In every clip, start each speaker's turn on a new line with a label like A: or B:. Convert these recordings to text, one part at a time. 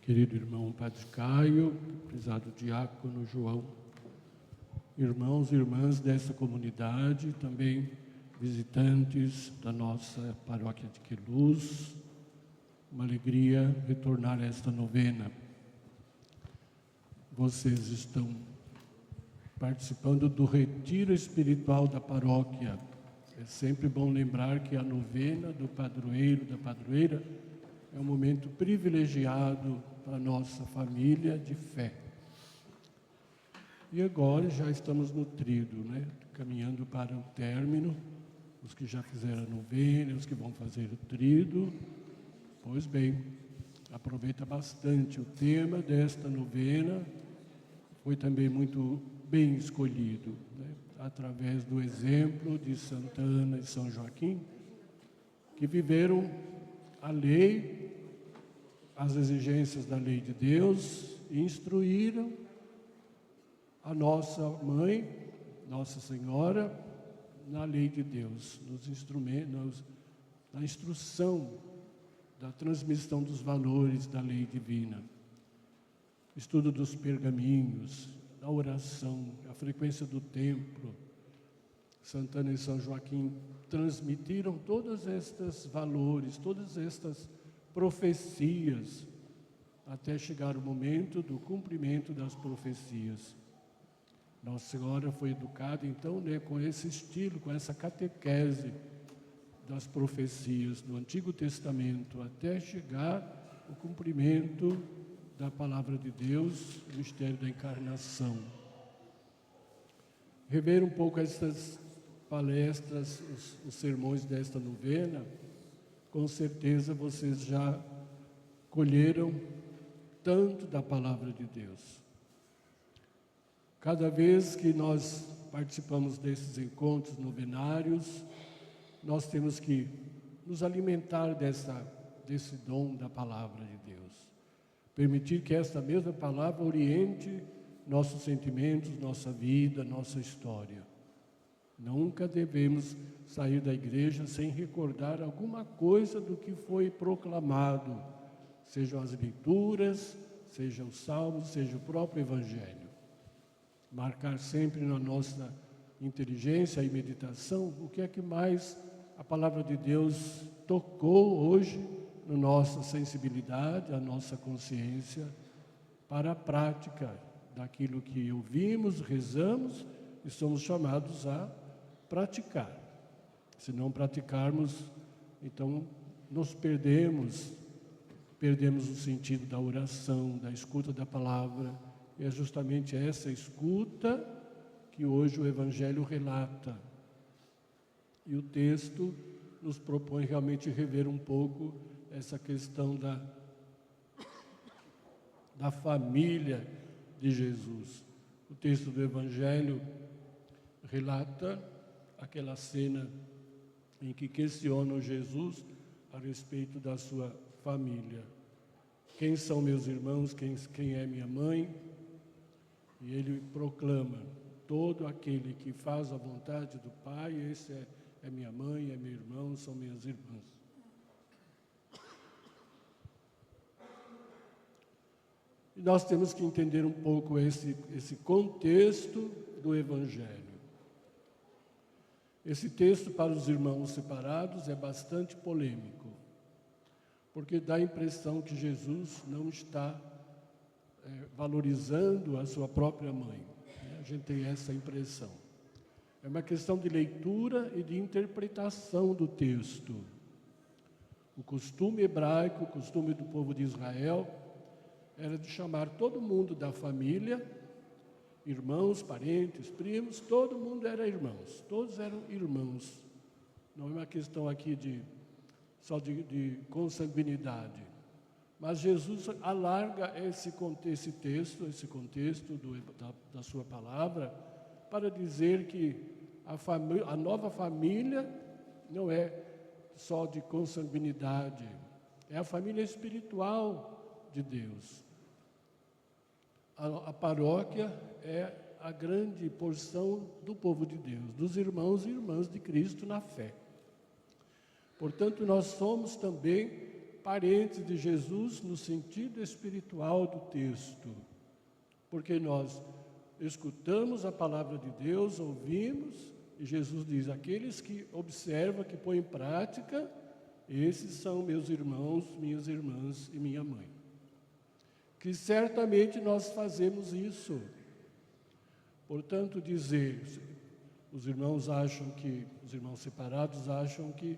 A: querido irmão Padre Caio, prezado diácono João, irmãos e irmãs dessa comunidade, também visitantes da nossa paróquia de Queluz, uma alegria retornar a esta novena. Vocês estão participando do retiro espiritual da paróquia. É sempre bom lembrar que a novena do padroeiro, da padroeira, é um momento privilegiado para a nossa família de fé. E agora já estamos no tríduo, né? Caminhando para o término, os que já fizeram a novena, os que vão fazer o tríduo. Pois bem, aproveita bastante. O tema desta novena foi também muito bem escolhido, né? Através do exemplo de Santa Ana e São Joaquim, que viveram a lei, as exigências da lei de Deus, e instruíram a nossa mãe, Nossa Senhora, na lei de Deus, nos instrumentos, na instrução da transmissão dos valores da lei divina. Estudo dos pergaminhos, da oração, a frequência do templo. Santana e São Joaquim transmitiram todos estes valores, todas estas profecias, até chegar o momento do cumprimento das profecias. Nossa Senhora foi educada, então, né, com esse estilo, com essa catequese das profecias do Antigo Testamento, até chegar o cumprimento da Palavra de Deus, o mistério da encarnação. Rever um pouco essas palestras, os sermões desta novena, com certeza vocês já colheram tanto da Palavra de Deus. Cada vez que nós participamos desses encontros novenários, nós temos que nos alimentar desse dom da Palavra de Deus. Permitir que esta mesma palavra oriente nossos sentimentos, nossa vida, nossa história. Nunca devemos sair da igreja sem recordar alguma coisa do que foi proclamado, sejam as leituras, sejam os salmos, seja o próprio Evangelho. Marcar sempre na nossa inteligência e meditação o que é que mais a Palavra de Deus tocou hoje na nossa sensibilidade, a nossa consciência, para a prática daquilo que ouvimos, rezamos e somos chamados a praticar. Se não praticarmos, então nos perdemos o sentido da oração, da escuta da palavra. E é justamente essa escuta que hoje o Evangelho relata. E o texto nos propõe realmente rever um pouco essa questão da família de Jesus. O texto do Evangelho relata aquela cena em que questionam Jesus a respeito da sua família. Quem são meus irmãos? Quem é minha mãe? E ele proclama: todo aquele que faz a vontade do Pai, esse é minha mãe, é meu irmão, são minhas irmãs. E nós temos que entender um pouco esse contexto do Evangelho. Esse texto para os irmãos separados é bastante polêmico, porque dá a impressão que Jesus não está valorizando a sua própria mãe. A gente tem essa impressão. É uma questão de leitura e de interpretação do texto. O costume hebraico, o costume do povo de Israel, era de chamar todo mundo da família, irmãos, parentes, primos, todo mundo era irmãos, todos eram irmãos. Não é uma questão aqui só de consanguinidade. Mas Jesus alarga esse contexto da sua palavra, para dizer que a nova família não é só de consanguinidade, é a família espiritual de Deus. A paróquia é a grande porção do povo de Deus, dos irmãos e irmãs de Cristo na fé. Portanto, nós somos também parentes de Jesus no sentido espiritual do texto, porque nós escutamos a palavra de Deus, ouvimos, e Jesus diz, aqueles que observam, que põem em prática, esses são meus irmãos, minhas irmãs e minha mãe. Que certamente nós fazemos isso. Portanto, dizer, os irmãos separados acham que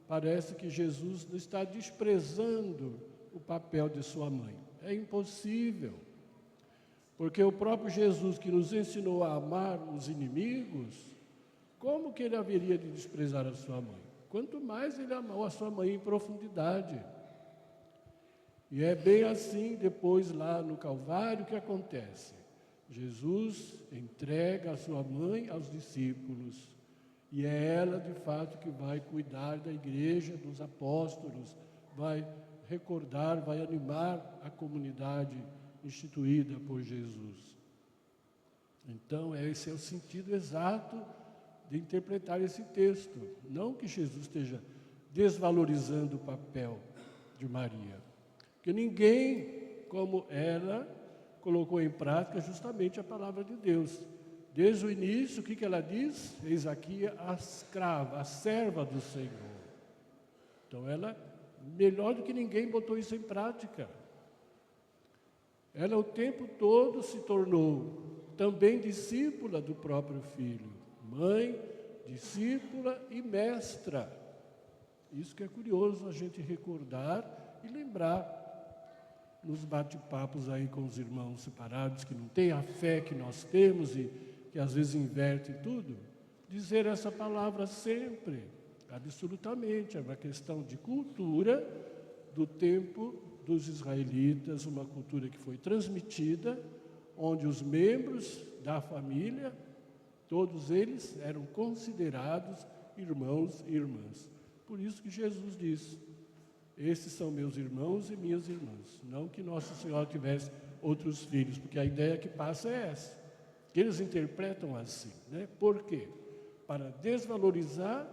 A: parece que Jesus está desprezando o papel de sua mãe. É impossível. Porque o próprio Jesus, que nos ensinou a amar os inimigos, como que ele haveria de desprezar a sua mãe? Quanto mais ele amou a sua mãe em profundidade. E é bem assim, depois lá no Calvário, que acontece. Jesus entrega a sua mãe aos discípulos. E é ela, de fato, que vai cuidar da igreja, dos apóstolos, vai recordar, vai animar a comunidade instituída por Jesus. Então, esse é o sentido exato de interpretar esse texto. Não que Jesus esteja desvalorizando o papel de Maria. Porque ninguém, como ela, colocou em prática justamente a palavra de Deus. Desde o início, o que ela diz? Eis aqui a escrava, a serva do Senhor. Então, ela, melhor do que ninguém, botou isso em prática. Ela o tempo todo se tornou também discípula do próprio filho. Mãe, discípula e mestra. Isso que é curioso a gente recordar e lembrar nos bate-papos aí com os irmãos separados, que não têm a fé que nós temos e que às vezes inverte tudo, dizer essa palavra sempre, absolutamente. É uma questão de cultura do tempo dos israelitas, uma cultura que foi transmitida, onde os membros da família, todos eles eram considerados irmãos e irmãs. Por isso que Jesus disse, esses são meus irmãos e minhas irmãs. Não que Nossa Senhora tivesse outros filhos, porque a ideia que passa é essa. Que eles interpretam assim, né? Por quê? Para desvalorizar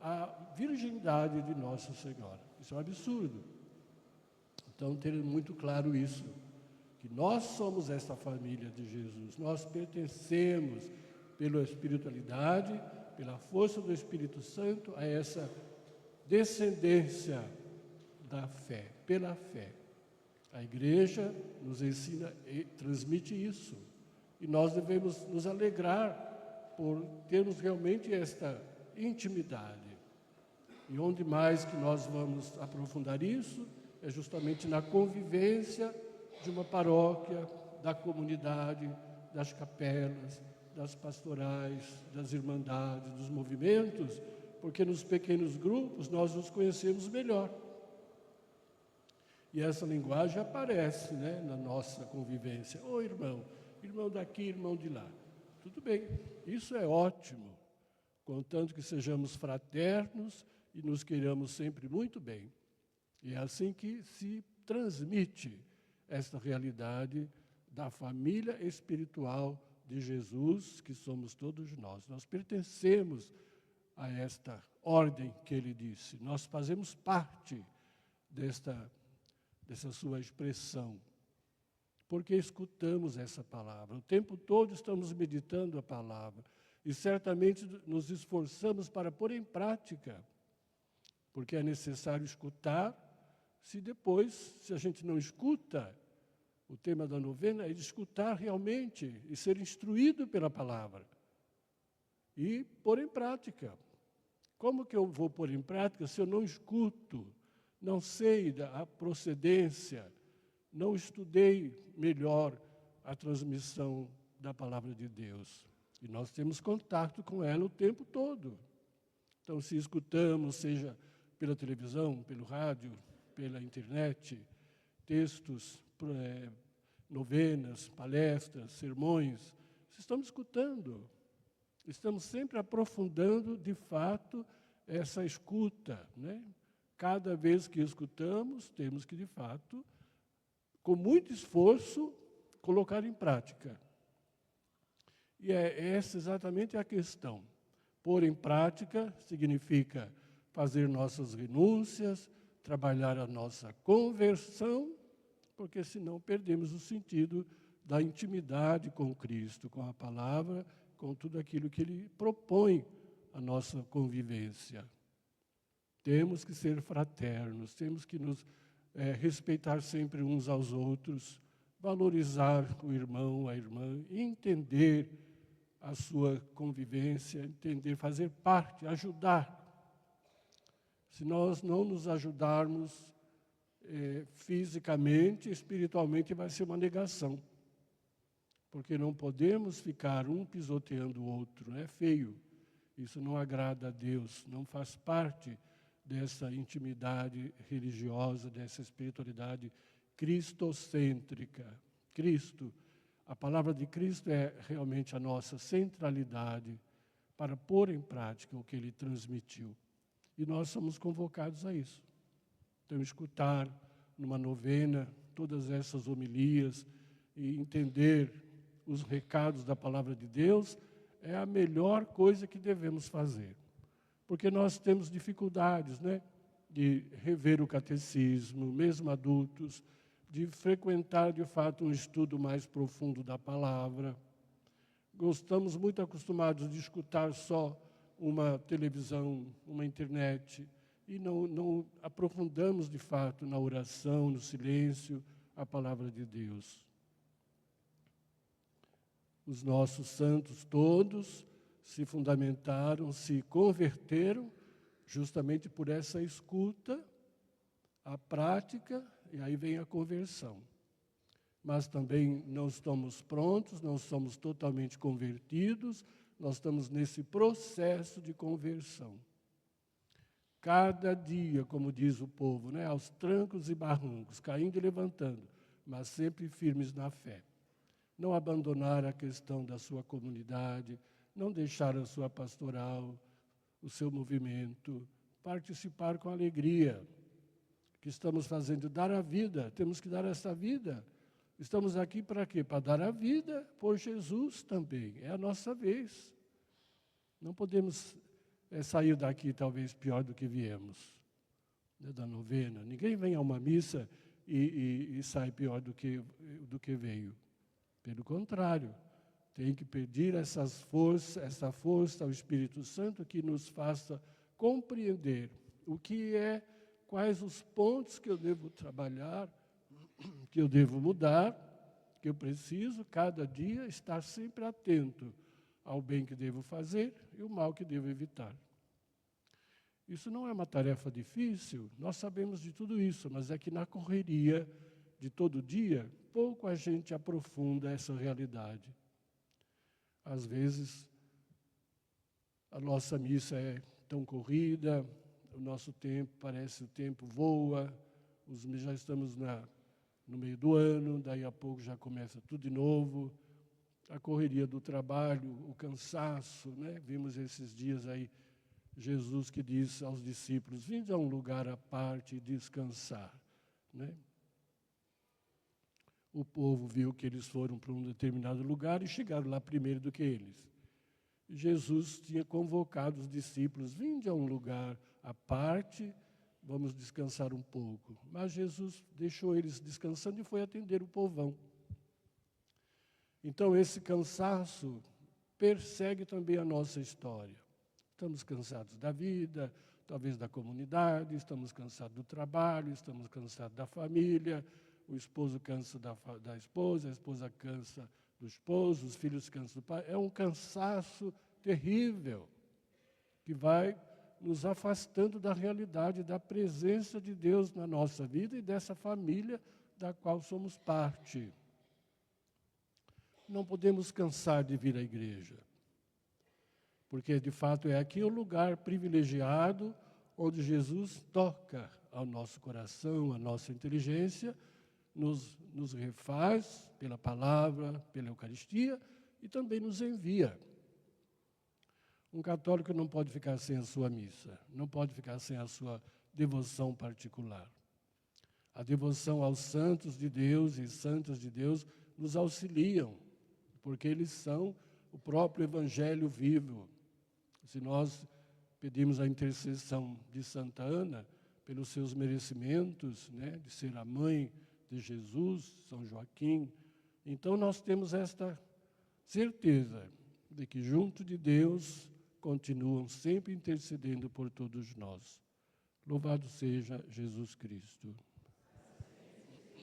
A: a virgindade de Nossa Senhora. Isso é um absurdo. Então, ter muito claro isso, que nós somos essa família de Jesus. Nós pertencemos, pela espiritualidade, pela força do Espírito Santo, a essa descendência da fé, pela fé. A igreja nos ensina e transmite isso. E nós devemos nos alegrar por termos realmente esta intimidade. E onde mais que nós vamos aprofundar isso é justamente na convivência de uma paróquia, da comunidade, das capelas, das pastorais, das irmandades, dos movimentos, porque nos pequenos grupos nós nos conhecemos melhor. E essa linguagem aparece, né, na nossa convivência. Ô irmão, irmão daqui, irmão de lá. Tudo bem, isso é ótimo, contanto que sejamos fraternos e nos queiramos sempre muito bem. E é assim que se transmite esta realidade da família espiritual de Jesus, que somos todos nós. Nós pertencemos a esta ordem que ele disse. Nós fazemos parte dessa sua expressão, porque escutamos essa palavra. O tempo todo estamos meditando a palavra e certamente nos esforçamos para pôr em prática, porque é necessário escutar. Se a gente não escuta, o tema da novena é de escutar realmente e ser instruído pela palavra e pôr em prática. Como que eu vou pôr em prática se eu não escuto, não sei da procedência, não estudei melhor a transmissão da palavra de Deus? E nós temos contato com ela o tempo todo. Então, se escutamos, seja pela televisão, pelo rádio, pela internet, textos, novenas, palestras, sermões, estamos escutando. Estamos sempre aprofundando, de fato, essa escuta, né? Cada vez que escutamos, temos que, de fato, com muito esforço, colocar em prática. E essa exatamente a questão. Pôr em prática significa fazer nossas renúncias, trabalhar a nossa conversão, porque senão perdemos o sentido da intimidade com Cristo, com a palavra, com tudo aquilo que Ele propõe à nossa convivência. Temos que ser fraternos, temos que nos respeitar sempre uns aos outros, valorizar o irmão, a irmã, entender a sua convivência, entender, fazer parte, ajudar. Se nós não nos ajudarmos fisicamente, espiritualmente, vai ser uma negação. Porque não podemos ficar um pisoteando o outro, é feio. Isso não agrada a Deus, não faz parte dessa intimidade religiosa, dessa espiritualidade cristocêntrica. Cristo, a palavra de Cristo é realmente a nossa centralidade para pôr em prática o que Ele transmitiu. E nós somos convocados a isso. Então, escutar numa novena todas essas homilias e entender os recados da palavra de Deus é a melhor coisa que devemos fazer. Porque nós temos dificuldades, de rever o catecismo, mesmo adultos, de frequentar, de fato, um estudo mais profundo da palavra. Estamos muito acostumados de escutar só uma televisão, uma internet, e não aprofundamos, de fato, na oração, no silêncio, a palavra de Deus. Os nossos santos todos se fundamentaram, se converteram justamente por essa escuta, a prática, e aí vem a conversão. Mas também não estamos prontos, não somos totalmente convertidos, nós estamos nesse processo de conversão. Cada dia, como diz o povo, aos trancos e barrancos, caindo e levantando, mas sempre firmes na fé. Não abandonar a questão da sua comunidade, não deixar a sua pastoral, o seu movimento, participar com alegria. O que estamos fazendo? Dar a vida, temos que dar essa vida. Estamos aqui para quê? Para dar a vida por Jesus também, é a nossa vez. Não podemos sair daqui talvez pior do que viemos, da novena. Ninguém vem a uma missa e sai pior do que veio. Pelo contrário, tem que pedir essa força ao Espírito Santo que nos faça compreender quais os pontos que eu devo trabalhar, que eu devo mudar, que eu preciso, cada dia, estar sempre atento ao bem que devo fazer e o mal que devo evitar. Isso não é uma tarefa difícil, nós sabemos de tudo isso, mas é que na correria de todo dia, pouco a gente aprofunda essa realidade. Às vezes, a nossa missa é tão corrida, o nosso tempo, parece o tempo voa, já estamos no meio do ano, daí a pouco já começa tudo de novo, a correria do trabalho, o cansaço, Vimos esses dias aí Jesus que diz aos discípulos, vinde a um lugar à parte e descansar, O povo viu que eles foram para um determinado lugar e chegaram lá primeiro do que eles. Jesus tinha convocado os discípulos, vinde a um lugar à parte, vamos descansar um pouco. Mas Jesus deixou eles descansando e foi atender o povão. Então, esse cansaço persegue também a nossa história. Estamos cansados da vida, talvez da comunidade, estamos cansados do trabalho, estamos cansados da família, o esposo cansa da esposa, a esposa cansa do esposo, os filhos cansam do pai. É um cansaço terrível que vai nos afastando da realidade, da presença de Deus na nossa vida e dessa família da qual somos parte. Não podemos cansar de vir à igreja, porque de fato é aqui o lugar privilegiado onde Jesus toca ao nosso coração, à nossa inteligência, nos refaz pela palavra, pela Eucaristia e também nos envia. Um católico não pode ficar sem a sua missa, não pode ficar sem a sua devoção particular. A devoção aos santos de Deus e santas de Deus nos auxiliam, porque eles são o próprio Evangelho vivo. Se nós pedimos a intercessão de Santa Ana, pelos seus merecimentos, né, de ser a mãe de Jesus, São Joaquim. Então nós temos esta certeza de que junto de Deus continuam sempre intercedendo por todos nós. Louvado seja Jesus Cristo.